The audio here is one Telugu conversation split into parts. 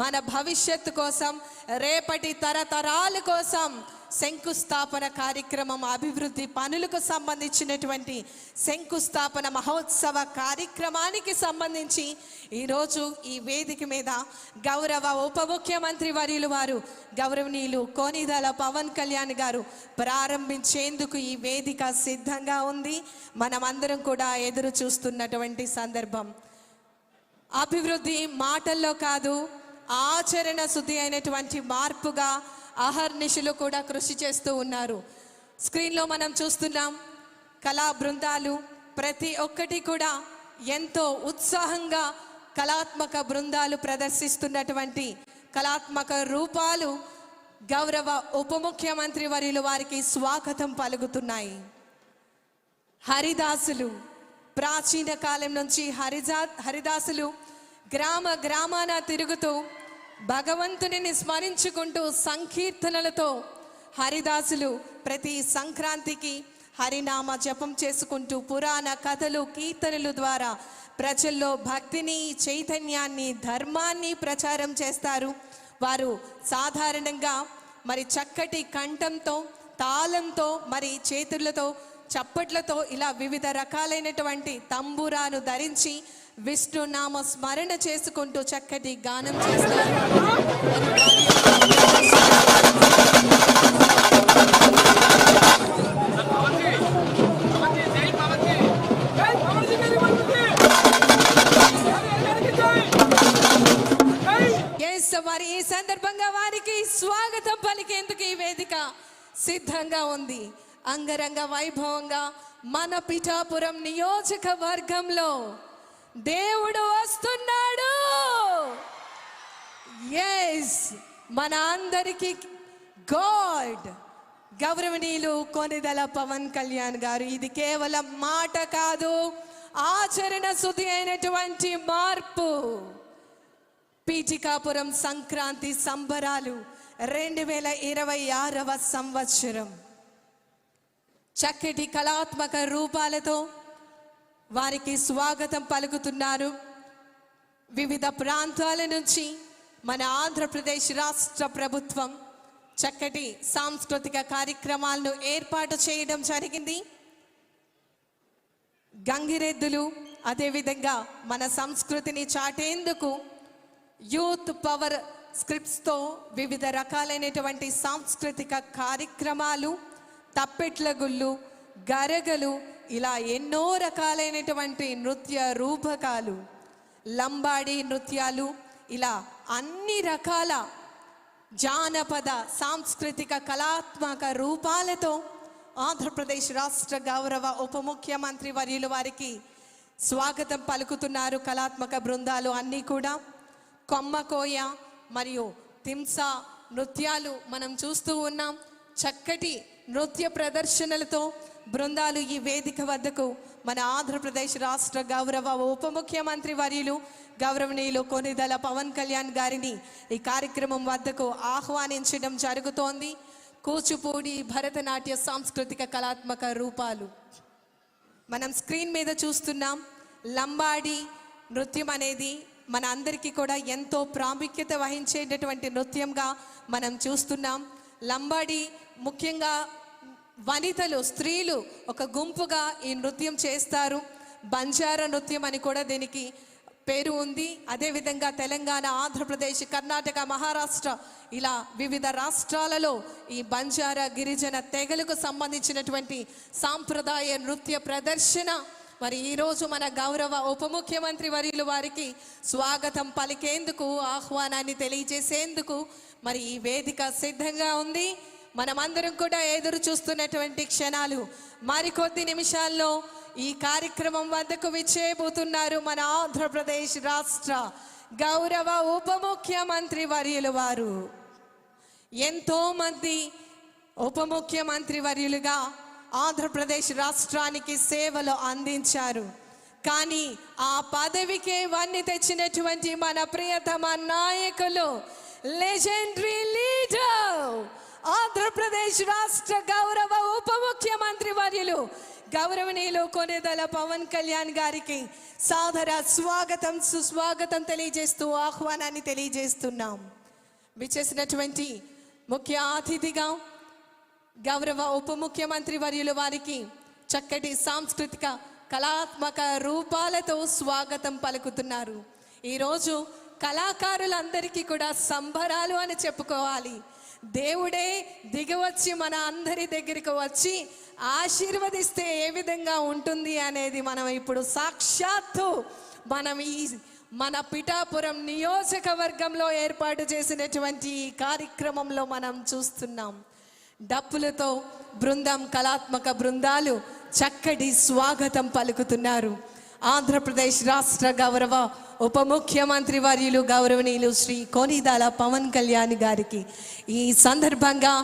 మన భవిష్యత్తు కోసం, రేపటి తరతరాల కోసం శంకుస్థాపన కార్యక్రమం, అభివృద్ధి పనులకు సంబంధించినటువంటి శంకుస్థాపన మహోత్సవ కార్యక్రమానికి సంబంధించి ఈరోజు ఈ వేదిక మీద గౌరవ ఉప ముఖ్యమంత్రి వర్యులు వారు గౌరవనీయులు కొనిదెల పవన్ కళ్యాణ్ గారు ప్రారంభించేందుకు ఈ వేదిక సిద్ధంగా ఉంది. మనమందరం కూడా ఎదురు చూస్తున్నటువంటి సందర్భం. అభివృద్ధి మాటల్లో కాదు, ఆచరణ శుద్ధి అయినటువంటి మార్పుగా అహర్నిశలు కూడా కృషి చేస్తూ ఉన్నారు. స్క్రీన్లో మనం చూస్తున్నాం కళా బృందాలు ప్రతి ఒక్కటి కూడా ఎంతో ఉత్సాహంగా కళాత్మక బృందాలు ప్రదర్శిస్తున్నటువంటి కళాత్మక రూపాలు గౌరవ ఉప ముఖ్యమంత్రి వర్యులు వారికి స్వాగతం పలుకుతున్నాయి. హరిదాసులు ప్రాచీన కాలం నుంచి హరిదాసులు గ్రామ గ్రామాన తిరుగుతూ భగవంతుని స్మరించుకుంటూ సంకీర్తనలతో హరిదాసులు ప్రతి సంక్రాంతికి హరినామ జపం చేసుకుంటూ పురాణ కథలు కీర్తనలు ద్వారా ప్రజల్లో భక్తిని, చైతన్యాన్ని, ధర్మాన్ని ప్రచారం చేస్తారు. వారు సాధారణంగా మరి చక్కటి కంఠంతో, తాళంతో, మరి చేతులతో, చప్పట్లతో ఇలా వివిధ రకాలైనటువంటి తంబురాను ధరించి విష్ణు నామ స్మరణ చేసుకుంటూ చక్కటి గానం చేస్తారు. వారి ఈ సందర్భంగా వారికి స్వాగతం పలికేందుకు ఈ వేదిక సిద్ధంగా ఉంది. అంగరంగ వైభవంగా మన పిఠాపురం నియోజకవర్గంలో దేవుడు వస్తున్నాడు. ఎస్, మన అందరికీ గాడ్ గౌరవనీయులు కొనిదెల పవన్ కళ్యాణ్ గారు. ఇది కేవలం మాట కాదు, ఆచరణ శుద్ధి అయినటువంటి మార్పు. పీఠికాపురం సంక్రాంతి సంబరాలు 2026వ సంవత్సరం చక్కటి కళాత్మక రూపాలతో వారికి స్వాగతం పలుకుతున్నారు. వివిధ ప్రాంతాల నుంచి మన ఆంధ్రప్రదేశ్ రాష్ట్ర ప్రభుత్వం చక్కటి సాంస్కృతిక కార్యక్రమాలను ఏర్పాటు చేయడం జరిగింది. గంగిరెద్దులు, అదేవిధంగా మన సంస్కృతిని చాటేందుకు యూత్ పవర్ స్క్రిప్ట్స్తో వివిధ రకాలైనటువంటి సాంస్కృతిక కార్యక్రమాలు, తప్పెట్ల గుళ్ళు, గరగలు, ఇలా ఎన్నో రకాలైనటువంటి నృత్య రూపకాలు, లంబాడి నృత్యాలు, ఇలా అన్ని రకాల జానపద సాంస్కృతిక కళాత్మక రూపాలతో ఆంధ్రప్రదేశ్ రాష్ట్ర గౌరవ ఉప ముఖ్యమంత్రి వర్యులు వారికి స్వాగతం పలుకుతున్నారు. కళాత్మక బృందాలు అన్నీ కూడా కొమ్మకోయ మరియు తింసా నృత్యాలు మనం చూస్తూ ఉన్నాం. చక్కటి నృత్య ప్రదర్శనలతో బృందాలు ఈ వేదిక వద్దకు మన ఆంధ్రప్రదేశ్ రాష్ట్ర గౌరవ ఉప ముఖ్యమంత్రి వర్యులు గౌరవనీయులు కొనిదెల పవన్ కళ్యాణ్ గారిని ఈ కార్యక్రమం వద్దకు ఆహ్వానించడం జరుగుతోంది. కూచిపూడి, భరతనాట్య సాంస్కృతిక కళాత్మక రూపాలు మనం స్క్రీన్ మీద చూస్తున్నాం. లంబాడి నృత్యం అనేది మన అందరికీ కూడా ఎంతో ప్రాముఖ్యత వహించేటటువంటి నృత్యంగా మనం చూస్తున్నాం. లంబాడి ముఖ్యంగా వనితలు, స్త్రీలు ఒక గుంపుగా ఈ నృత్యం చేస్తారు. బంజారా నృత్యం అని కూడా దీనికి పేరు ఉంది. అదేవిధంగా తెలంగాణ, ఆంధ్రప్రదేశ్, కర్ణాటక, మహారాష్ట్ర ఇలా వివిధ రాష్ట్రాలలో ఈ బంజారా గిరిజన తెగలకు సంబంధించినటువంటి సాంప్రదాయ నృత్య ప్రదర్శన మరి ఈరోజు మన గౌరవ ఉప ముఖ్యమంత్రి వర్యులు వారికి స్వాగతం పలికేందుకు, ఆహ్వానాన్ని తెలియజేసేందుకు మరి ఈ వేదిక సిద్ధంగా ఉంది. మనమందరం కూడా ఎదురు చూస్తున్నటువంటి క్షణాలు. మరికొద్ది నిమిషాల్లో ఈ కార్యక్రమం వద్దకు విచ్చేయబోతున్నారు మన ఆంధ్రప్రదేశ్ రాష్ట్ర గౌరవ ఉప ముఖ్యమంత్రి వర్యులు వారు. ఎంతో మంది ఉప ముఖ్యమంత్రి వర్యులుగా ఆంధ్రప్రదేశ్ రాష్ట్రానికి సేవలు అందించారు. కానీ ఆ పదవికే వన్ని తెచ్చినటువంటి మన ప్రియతమ నాయకులు, లెజెండరీ లీడర్ ఆంధ్రప్రదేశ్ రాష్ట్ర గౌరవ ఉప ముఖ్యమంత్రి వర్యులు గౌరవనీయులు కొణిదెల పవన్ కళ్యాణ్ గారికి సాదర స్వాగతం సుస్వాగతం తెలియజేస్తూ ఆహ్వానాన్ని తెలియజేస్తున్నాం. విచ్చేసినటువంటి ముఖ్య అతిథిగా గౌరవ ఉప ముఖ్యమంత్రి వర్యులు వారికి చక్కటి సాంస్కృతిక కళాత్మక రూపాలతో స్వాగతం పలుకుతున్నారు. ఈరోజు కళాకారులందరికీ కూడా సంబరాలు అని చెప్పుకోవాలి. దేవుడే దిగివచ్చి మన అందరి దగ్గరికి వచ్చి ఆశీర్వదిస్తే ఏ విధంగా ఉంటుంది అనేది మనం ఇప్పుడు సాక్షాత్తు మన పిఠాపురం నియోజకవర్గంలో ఏర్పాటు చేసినటువంటి ఈ కార్యక్రమంలో మనం చూస్తున్నాం. డప్పులతో కళాత్మక బృందాలు చక్కటి స్వాగతం పలుకుతున్నారు. ఆంధ్రప్రదేశ్ రాష్ట్ర గౌరవ ఉప ముఖ్యమంత్రి వర్యులు గౌరవనీయులు శ్రీ కొణిదెల పవన్ కళ్యాణ్ గారికి ఈ సందర్భంగా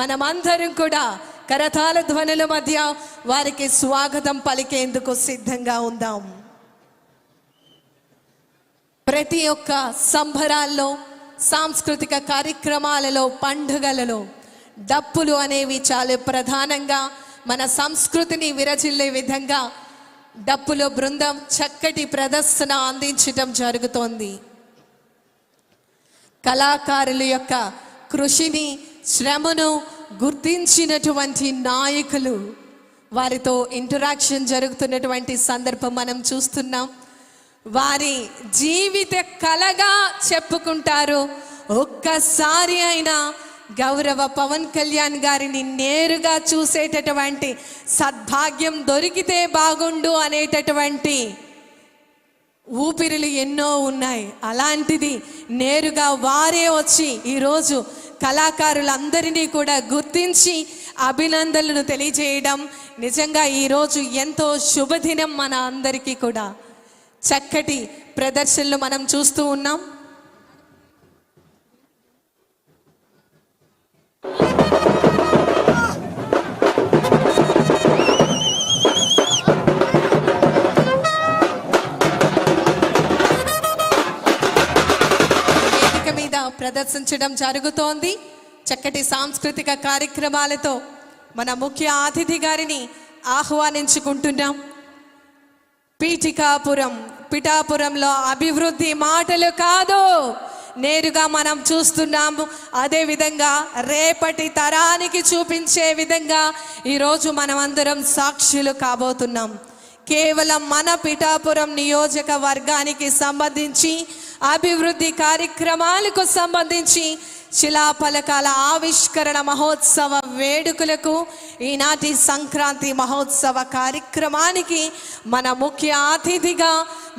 మనమందరం కూడా కరతాళ ధ్వనుల మధ్య వారికి స్వాగతం పలికేందుకు సిద్ధంగా ఉందాం. ప్రతి ఒక్క సంబరాల్లో, సాంస్కృతిక కార్యక్రమాలలో, పండుగలలో డప్పులు అనేవి చాలా ప్రధానంగా మన సంస్కృతిని విరచిల్లే విధంగా డప్పుల బృందం చక్కటి ప్రదర్శన అందించడం జరుగుతోంది. కళాకారుల యొక్క కృషిని, శ్రమను గుర్తించినటువంటి నాయకులు, వారితో ఇంటరాక్షన్ జరుగుతున్నటువంటి సందర్భం మనం చూస్తున్నాం. వారి జీవిత కళగా చెప్పుకుంటారు. ఒక్కసారి అయినా గౌరవ పవన్ కళ్యాణ్ గారిని నేరుగా చూసేటటువంటి సద్భాగ్యం దొరికితే బాగుండు అనేటటువంటి ఊపిరులు ఎన్నో ఉన్నాయి. అలాంటిది నేరుగా వారే వచ్చి ఈరోజు కళాకారులందరినీ కూడా గుర్తించి అభినందనలు తెలియజేయడం నిజంగా ఈరోజు ఎంతో శుభదినం. మన అందరికీ కూడా చక్కటి ప్రదర్శనలు మనం చూస్తూ ఉన్నాం. ప్రదర్శించడం జరుగుతోంది. చక్కటి సాంస్కృతిక కార్యక్రమాలతో మన ముఖ్య అతిథి గారిని ఆహ్వానించుకుంటున్నాం. పిఠాపురంలో అభివృద్ధి మాటలు కాదు, నేరుగా మనం చూస్తున్నాము. అదే విధంగా రేపటి తరానికి చూపించే విధంగా ఈరోజు మనమందరం సాక్షులు కాబోతున్నాం. కేవలం మన పిఠాపురం నియోజకవర్గానికి సంబంధించి అభివృద్ధి కార్యక్రమాలకు సంబంధించి శిలాఫలకాల ఆవిష్కరణ మహోత్సవ వేడుకలకు, ఈనాటి సంక్రాంతి మహోత్సవ కార్యక్రమానికి మన ముఖ్య అతిథిగా,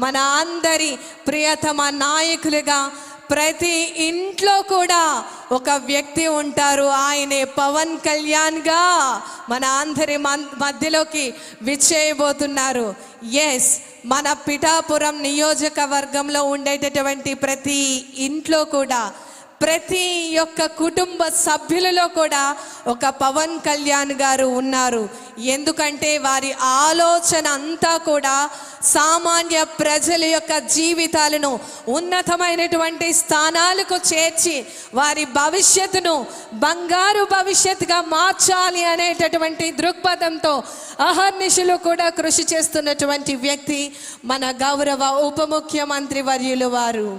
మన అందరి ప్రియతమ నాయకులుగా ప్రతి ఇంట్లో కూడా ఒక వ్యక్తి ఉంటారు. ఆయనే పవన్ కళ్యాణ్ గా మన అందరి మధ్యలోకి విచ్చేయబోతున్నారు. ఎస్, మన పిఠాపురం నియోజకవర్గంలో ఉండేటటువంటి ప్రతి ఇంట్లో కూడా, ప్రతి ఒక్క కుటుంబ సభ్యులలో కూడా ఒక పవన్ కళ్యాణ్ గారు ఉన్నారు. ఎందుకంటే వారి ఆలోచన అంతా కూడా సామాన్య ప్రజల యొక్క జీవితాలను ఉన్నతమైనటువంటి స్థానాలకు చేర్చి వారి భవిష్యత్తును బంగారు భవిష్యత్తుగా మార్చాలి అనేటటువంటి దృక్పథంతో అహర్నిశలు కూడా కృషి చేస్తున్నటువంటి వ్యక్తి మన గౌరవ ఉప ముఖ్యమంత్రి వర్యులు వారు.